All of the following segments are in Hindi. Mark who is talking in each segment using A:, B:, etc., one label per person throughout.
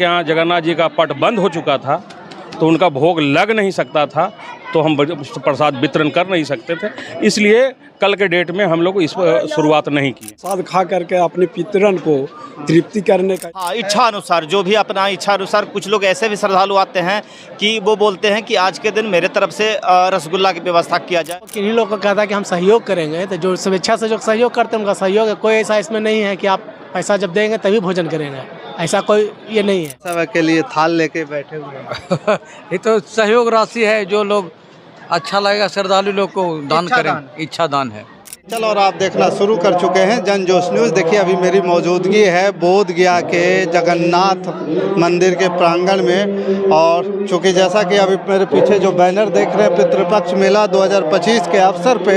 A: यहाँ जगन्नाथ जी का पट बंद हो चुका था तो उनका भोग लग नहीं सकता था, तो हम प्रसाद वितरण कर नहीं सकते थे, इसलिए कल के डेट में हम लोग इस शुरुआत नहीं की।
B: प्रसाद खा करके अपने पितरन को तृप्ति करने का
C: इच्छा अनुसार, जो भी अपना इच्छा अनुसार। कुछ लोग ऐसे भी श्रद्धालु आते हैं कि वो बोलते हैं कि आज के दिन मेरे तरफ से रसगुल्ला की व्यवस्था किया जाए।
D: किन्हीं लोग को कहता है कि हम सहयोग करेंगे, तो जो स्वेच्छा से जो सहयोग करते हैं उनका सहयोग है। कोई ऐसा इसमें नहीं है कि आप पैसा जब देंगे तभी भोजन करेंगे, ऐसा कोई ये नहीं है।
E: सब के लिए थाल लेके बैठे हुए हैं।
F: ये तो सहयोग राशि है, जो लोग अच्छा लगेगा श्रद्धालु लोग को दान करें, इच्छा दान है।
E: चलो, और आप देखना शुरू कर चुके हैं जन जोश न्यूज़। देखिए, अभी मेरी मौजूदगी है बोध गया के जगन्नाथ मंदिर के प्रांगण में, और चूँकि जैसा कि अभी मेरे पीछे जो बैनर देख रहे हैं, पितृपक्ष मेला 2025 के अवसर पे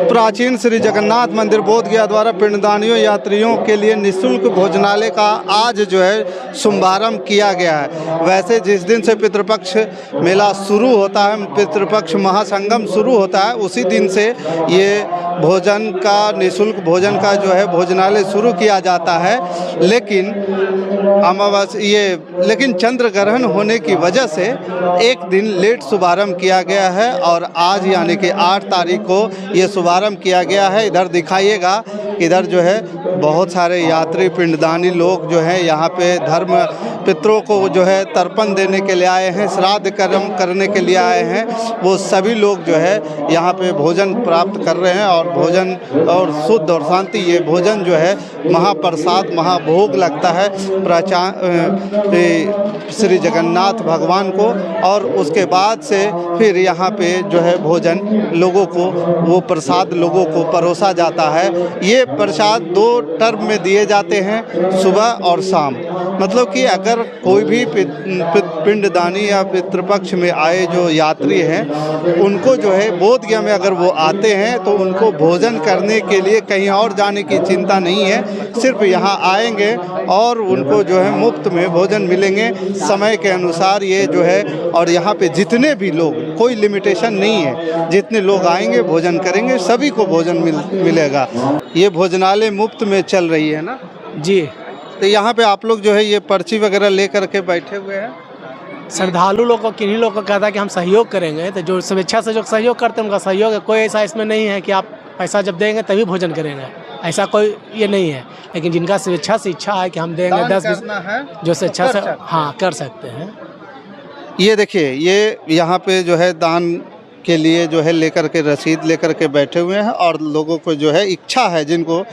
E: प्राचीन श्री जगन्नाथ मंदिर बोध गया द्वारा पिंडदानियों यात्रियों के लिए निःशुल्क भोजनालय का आज जो है शुभारंभ किया गया है। वैसे जिस दिन से पितृपक्ष मेला शुरू होता है, पितृपक्ष महासंगम शुरू होता है, उसी दिन से ये भोजन का निःशुल्क भोजन का जो है भोजनालय शुरू किया जाता है। लेकिन लेकिन चंद्र ग्रहण होने की वजह से एक दिन लेट शुभारंभ किया गया है, और आज यानी कि 8 तारीख को ये शुभारंभ किया गया है। इधर दिखाइएगा, इधर जो है बहुत सारे यात्री पिंडदानी लोग जो हैं यहाँ पे धर्म पितरों को जो है तर्पण देने के लिए आए हैं, श्राद्ध कर्म करने के लिए आए हैं। वो सभी लोग जो है यहाँ पे भोजन प्राप्त कर रहे हैं, और भोजन और शुद्ध और शांति ये भोजन जो है महाप्रसाद महाभोग लगता है श्री जगन्नाथ भगवान को। और उसके बाद से फिर यहाँ पे जो है भोजन लोगों को, वो प्रसाद लोगों को परोसा जाता है। ये प्रसाद 2 टर्म में दिए जाते हैं, सुबह और शाम। मतलब कि अगर कोई भी पिंडदानी या पितृपक्ष में आए जो यात्री हैं, उनको जो है बोध गया में अगर वो आते हैं तो उनको भोजन करने के लिए कहीं और जाने की चिंता नहीं है, सिर्फ यहाँ आएंगे और उनको जो है मुफ्त में भोजन मिलेंगे समय के अनुसार ये जो है। और यहाँ पे जितने भी लोग, कोई लिमिटेशन नहीं है, जितने लोग आएंगे भोजन करेंगे, सभी को भोजन मिलेगा। ये भोजनालय मुफ्त में चल रही है ना
D: जी।
E: तो यहाँ पे आप लोग जो है ये पर्ची वगैरह ले करके बैठे हुए हैं।
D: श्रद्धालु लोग को, किन्हीं लोग को कहता है कि हम सहयोग करेंगे, तो जो स्वेच्छा से जो सहयोग करते हैं उनका सहयोग है। कोई ऐसा इसमें नहीं है कि आप पैसा जब देंगे तभी भोजन करेंगे, ऐसा कोई ये नहीं है। लेकिन जिनका स्वेच्छा से इच्छा है कि हम देंगे 10-20, जो स्वेच्छा से हाँ कर सकते हैं।
E: ये देखिए, ये यहाँ पे जो है दान के लिए जो है लेकर के रसीद लेकर के बैठे हुए हैं, और लोगों को जो है इच्छा है जिनको,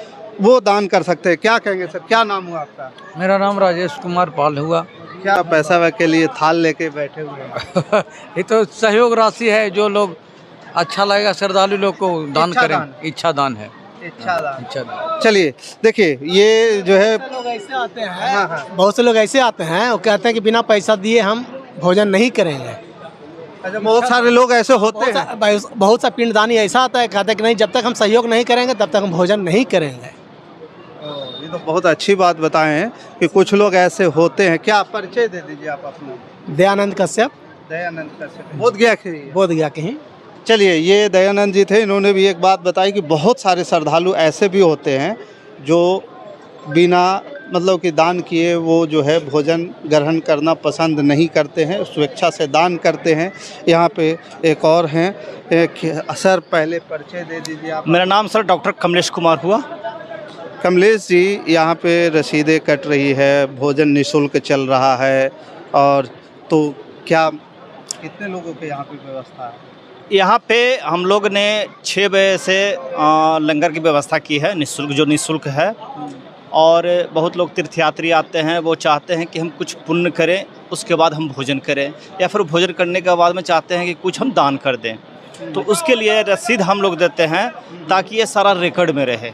E: वो दान कर सकते हैं। क्या कहेंगे सर, क्या नाम हुआ आपका?
F: मेरा नाम राजेश कुमार पाल हुआ।
E: क्या पैसा के लिए थाल लेके बैठे हुए हैं?
F: ये तो सहयोग राशि है, जो लोग अच्छा लगेगा श्रद्धालु लोग को दान करें, इच्छा दान है। इच्छा दान।
E: चलिए, देखिए ये जो है
D: लोग ऐसे आते हैं, बहुत से लोग ऐसे आते हैं, वो कहते हैं कि बिना पैसा दिए हम भोजन नहीं करेंगे।
E: अच्छा, बहुत सारे लोग ऐसे होते हैं।
D: बहुत सा पिंडदानी ऐसा आता है, कहता है कि नहीं, जब तक हम सहयोग नहीं करेंगे तब तक हम भोजन नहीं करेंगे।
E: ये तो बहुत अच्छी बात बताए हैं कि कुछ लोग ऐसे होते हैं। क्या परिचय दे दीजिए आप अपना?
D: दयानंद कश्यप।
E: दयानंद कश्यप बोध गया के?
D: बोध गया कहीं।
E: चलिए, ये दयानंद जी थे। इन्होंने भी एक बात बताई कि बहुत सारे श्रद्धालु ऐसे भी होते हैं जो बिना मतलब कि दान किए वो जो है भोजन ग्रहण करना पसंद नहीं करते हैं, स्वेच्छा से दान करते हैं। यहाँ पे एक और हैं। सर, पहले परिचय दे दीजिए आप।
C: मेरा नाम सर डॉक्टर कमलेश कुमार हुआ।
E: कमलेश जी, यहाँ पे रसीदें कट रही है, भोजन निःशुल्क चल रहा है, और तो क्या कितने लोगों के यहाँ पे व्यवस्था है?
C: यहाँ पे हम लोग ने 6 बजे से लंगर की व्यवस्था की है, निःशुल्क, जो निःशुल्क है। और बहुत लोग तीर्थयात्री आते हैं, वो चाहते हैं कि हम कुछ पुण्य करें, उसके बाद हम भोजन करें, या फिर भोजन करने के बाद में चाहते हैं कि कुछ हम दान कर दें। तो उसके लिए रसीद हम लोग देते हैं ताकि ये सारा रिकॉर्ड में रहे।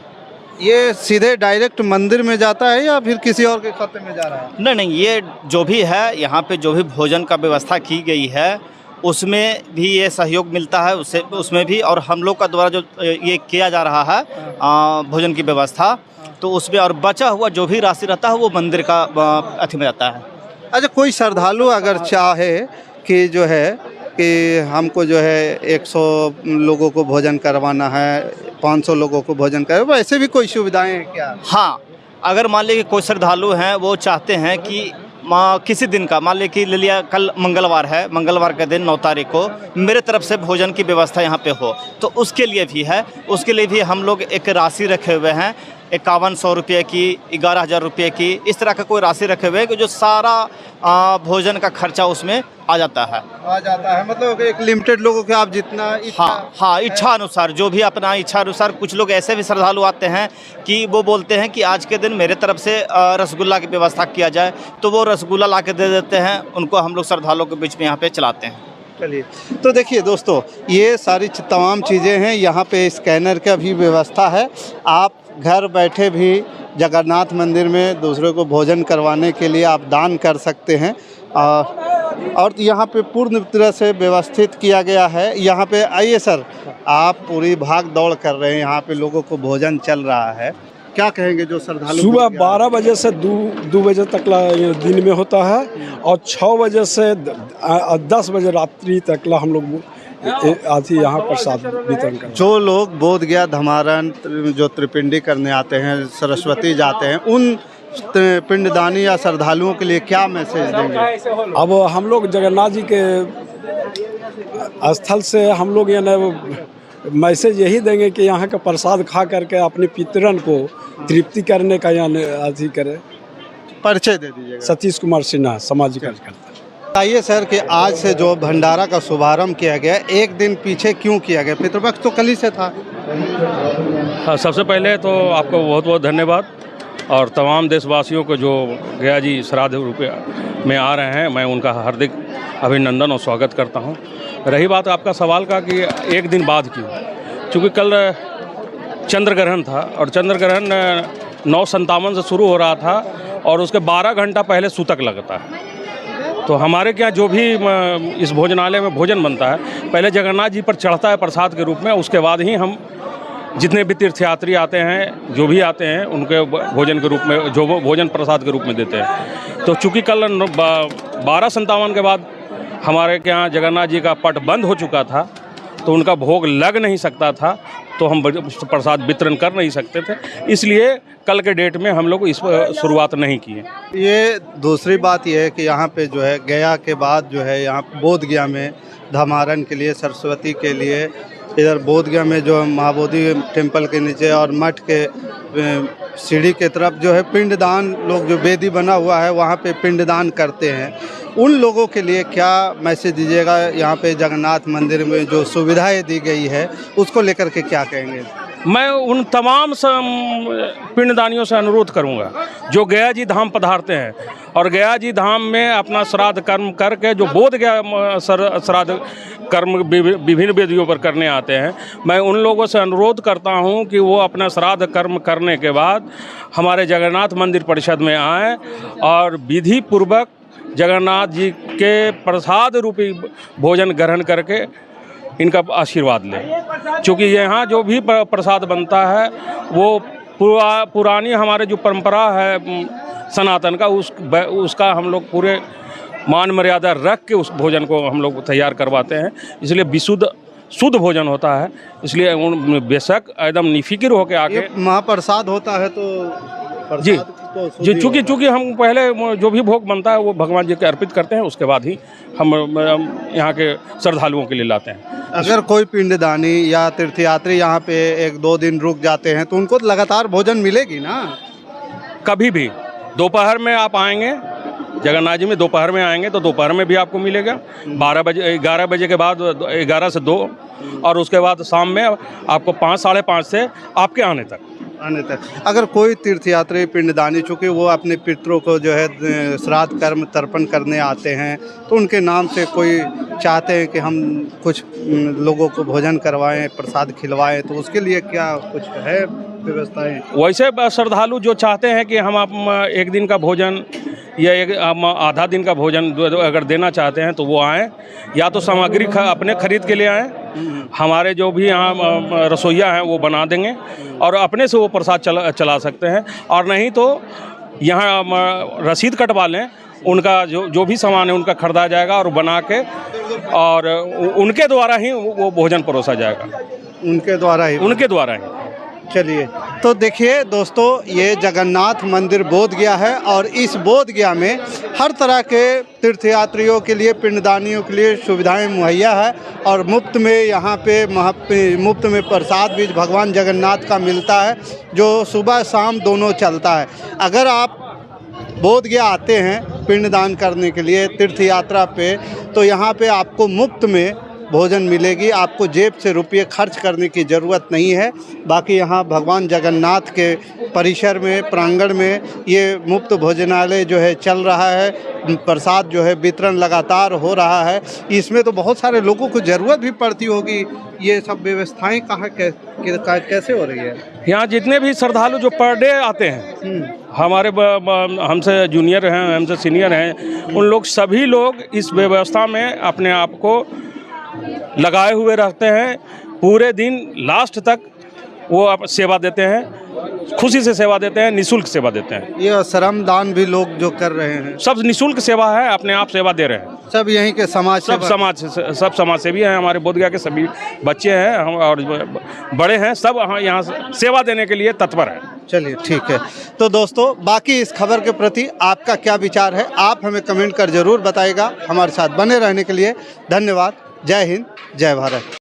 E: ये सीधे डायरेक्ट मंदिर में जाता है या फिर किसी और के खाते में जा रहा है?
C: नहीं, ये जो भी है, यहाँ पे जो भी भोजन का व्यवस्था की गई है उसमें भी ये सहयोग मिलता है, उसमें भी। और हम लोग का द्वारा जो ये किया जा रहा है भोजन की व्यवस्था, तो उसमें और बचा हुआ जो भी राशि रहता है वो मंदिर का अथी में जाता है।
E: अच्छा, कोई श्रद्धालु अगर चाहे कि जो है कि हमको जो है 100 लोगों को भोजन करवाना है, 500 लोगों को भोजन कर, वैसे भी कोई सुविधाएं हैं क्या?
C: हाँ, अगर मान लीजिए कोई श्रद्धालु हैं, वो चाहते हैं कि किसी दिन का, मान ले लिया कल मंगलवार है, मंगलवार के दिन 9 तारीख को मेरे तरफ से भोजन की व्यवस्था यहाँ पे हो, तो उसके लिए भी है, उसके लिए भी हम लोग एक राशि रखे हुए हैं 5100 रुपये की, 11,000 रुपये की, इस तरह का कोई राशि रखे हुए हैं कि जो सारा भोजन का खर्चा उसमें आ जाता है।
E: मतलब एक लिमिटेड लोगों के आप जितना
C: हाँ, इच्छा अनुसार, जो भी अपना इच्छा अनुसार। कुछ लोग ऐसे भी श्रद्धालु आते हैं कि वो बोलते हैं कि आज के दिन मेरे तरफ से रसगुल्ला की व्यवस्था किया जाए, तो वो रसगुल्ला ला के दे देते हैं, उनको हम लोग श्रद्धालुओं के बीच में यहाँ पे चलाते हैं।
E: चलिए, तो देखिए दोस्तों, ये सारी तमाम चीज़ें हैं। यहाँ पे स्कैनर का भी व्यवस्था है, आप घर बैठे भी जगन्नाथ मंदिर में दूसरे को भोजन करवाने के लिए आप दान कर सकते हैं। और यहाँ पे पूर्ण तरह से व्यवस्थित किया गया है। यहाँ पे आइए सर, आप पूरी भाग दौड़ कर रहे हैं, यहाँ पे लोगों को भोजन चल रहा है, क्या कहेंगे जो श्रद्धालु?
B: सुबह 12 बजे से 2 बजे तक दिन में होता है और 6 बजे से 10 बजे रात्रि तक हम लोग आती यहाँ प्रसाद वितरण करते हैं।
E: जो लोग बोध गया धमारण जो त्रिपिंडी करने आते हैं, सरस्वती जाते हैं, उन पिंडदानी या श्रद्धालुओं के लिए क्या मैसेज देंगे?
B: अब हम लोग जगन्नाथ जी के स्थल से हम लोग मैसेज यही देंगे कि यहाँ का प्रसाद खा करके अपने पितरन को तृप्ति करने का अथी करे।
E: परिचय दे दीजिएगा।
B: सतीश कुमार सिन्हा, सामाजिक कार्यकर्ता।
E: बताइए सर कि आज से जो भंडारा का शुभारंभ किया गया, एक दिन पीछे क्यों किया गया? पितृपक्ष तो कल ही से था।
A: हाँ, सबसे पहले तो आपको बहुत बहुत धन्यवाद और तमाम देशवासियों को जो गया जी श्राद्ध रूप में आ रहे हैं, मैं उनका हार्दिक अभिनंदन और स्वागत करता हूं। रही बात आपका सवाल का कि एक दिन बाद क्यों, चूँकि कल चंद्र ग्रहण था और चंद्र ग्रहण 9:57 से शुरू हो रहा था और उसके 12 घंटा पहले सूतक लगता है। तो हमारे क्या जो भी इस भोजनालय में भोजन बनता है पहले जगन्नाथ जी पर चढ़ता है प्रसाद के रूप में, उसके बाद ही हम जितने भी तीर्थयात्री आते हैं, जो भी आते हैं, उनके भोजन के रूप में, जो वो भोजन प्रसाद के रूप में देते हैं। तो चूँकि कल 12:57 के बाद हमारे यहाँ जगन्नाथ जी का पट बंद हो चुका था, तो उनका भोग लग नहीं सकता था, तो हम प्रसाद वितरण कर नहीं सकते थे, इसलिए कल के डेट में हम लोग इस शुरुआत नहीं की है।
E: ये दूसरी बात ये है कि यहाँ पे जो है गया के बाद जो है यहाँ बोध गया में धमारण के लिए, सरस्वती के लिए, इधर बोध गया में जो महाबोधि टेम्पल के नीचे और मठ के सीढ़ी के तरफ जो है पिंडदान, लोग जो वेदी बना हुआ है वहाँ पे पिंडदान करते हैं। उन लोगों के लिए क्या मैसेज दीजिएगा? यहाँ पे जगन्नाथ मंदिर में जो सुविधाएं दी गई है उसको लेकर के क्या कहेंगे?
A: मैं उन तमाम पिंडदानियों से अनुरोध करूंगा जो गया जी धाम पधारते हैं और गया जी धाम में अपना श्राद्ध कर्म करके जो बोध गया श्राद्ध कर्म विभिन्न वेदियों पर करने आते हैं, मैं उन लोगों से अनुरोध करता हूं कि वो अपना श्राद्ध कर्म करने के बाद हमारे जगन्नाथ मंदिर परिषद में आएँ और विधि पूर्वक जगन्नाथ जी के प्रसाद रूपी भोजन ग्रहण करके इनका आशीर्वाद लें। क्योंकि यहाँ जो भी प्रसाद बनता है वो पुरानी हमारे जो परंपरा है सनातन का, उसका हम लोग पूरे मान मर्यादा रख के उस भोजन को हम लोग तैयार करवाते हैं, इसलिए शुद्ध भोजन होता है। इसलिए बेशक एकदम निफिक्र होकर आके
E: महाप्रसाद होता है तो
A: जी जी, चूँकि हम पहले जो भी भोग बनता है वो भगवान जी के अर्पित करते हैं, उसके बाद ही हम यहाँ के श्रद्धालुओं के लिए लाते हैं।
E: अगर कोई पिंडदानी या तीर्थयात्री यहाँ पे 1-2 दिन रुक जाते हैं तो उनको लगातार भोजन मिलेगी ना?
A: कभी भी दोपहर में आप आएंगे जगन्नाथ जी में, दोपहर में आएंगे तो दोपहर में भी आपको मिलेगा 12 बजे 11 बजे के बाद, 11 से 2, और उसके बाद शाम में आपको 5, 5:30 से आपके आने तक।
E: अगर कोई तीर्थयात्री पिंडदानी, चूँकि वो अपने पितरों को जो है श्राद्ध कर्म तर्पण करने आते हैं, तो उनके नाम से कोई चाहते हैं कि हम कुछ लोगों को भोजन करवाएं, प्रसाद खिलवाएं, तो उसके लिए क्या कुछ है व्यवस्थाएं?
A: वैसे श्रद्धालु जो चाहते हैं कि हम आप एक दिन का भोजन या एक आधा दिन का भोजन अगर देना चाहते हैं तो वो आएँ, या तो सामग्री अपने खरीद के ले आएँ, हमारे जो भी यहाँ रसोइया हैं वो बना देंगे और अपने से वो प्रसाद चला सकते हैं, और नहीं तो यहाँ रसीद कटवा लें, उनका जो भी सामान है उनका खरीदा जाएगा और बना के और उनके द्वारा ही वो भोजन परोसा जाएगा।
E: उनके द्वारा ही? चलिए, तो देखिए दोस्तों, ये जगन्नाथ मंदिर बोध गया है और इस बोध गया में हर तरह के तीर्थयात्रियों के लिए, पिंडदानियों के लिए सुविधाएं मुहैया है और मुफ्त में यहाँ पे मुफ्त में प्रसाद भी भगवान जगन्नाथ का मिलता है, जो सुबह शाम दोनों चलता है। अगर आप बोध गया आते हैं पिंडदान करने के लिए तीर्थ यात्रा पे, तो यहाँ पे आपको मुफ्त में भोजन मिलेगी, आपको जेब से रुपये खर्च करने की ज़रूरत नहीं है। बाकी यहाँ भगवान जगन्नाथ के परिसर में, प्रांगण में ये मुफ्त भोजनालय जो है चल रहा है, प्रसाद जो है वितरण लगातार हो रहा है। इसमें तो बहुत सारे लोगों को ज़रूरत भी पड़ती होगी, ये सब व्यवस्थाएं कहाँ कैसे हो रही है?
A: यहाँ जितने भी श्रद्धालु जो पर डे आते हैं, हमारे हमसे जूनियर हैं, हमसे सीनियर हैं, उन लोग सभी लोग इस व्यवस्था में अपने आप को लगाए हुए रहते हैं। पूरे दिन लास्ट तक वो सेवा देते हैं, खुशी से सेवा देते हैं, निःशुल्क सेवा देते हैं।
E: ये श्रम दान भी लोग जो कर रहे हैं,
A: सब निःशुल्क सेवा है, अपने आप सेवा दे रहे हैं।
E: सब यहीं के समाज
A: सब समाज सेवी हैं, हमारे बोधगया के सभी बच्चे हैं हम और बड़े हैं, सब यहाँ सेवा देने के लिए तत्पर हैं।
E: चलिए ठीक है। तो दोस्तों, बाकी इस खबर के प्रति आपका क्या विचार है, आप हमें कमेंट कर जरूर बताइएगा। हमारे साथ बने रहने के लिए धन्यवाद। जय हिंद, जय भारत।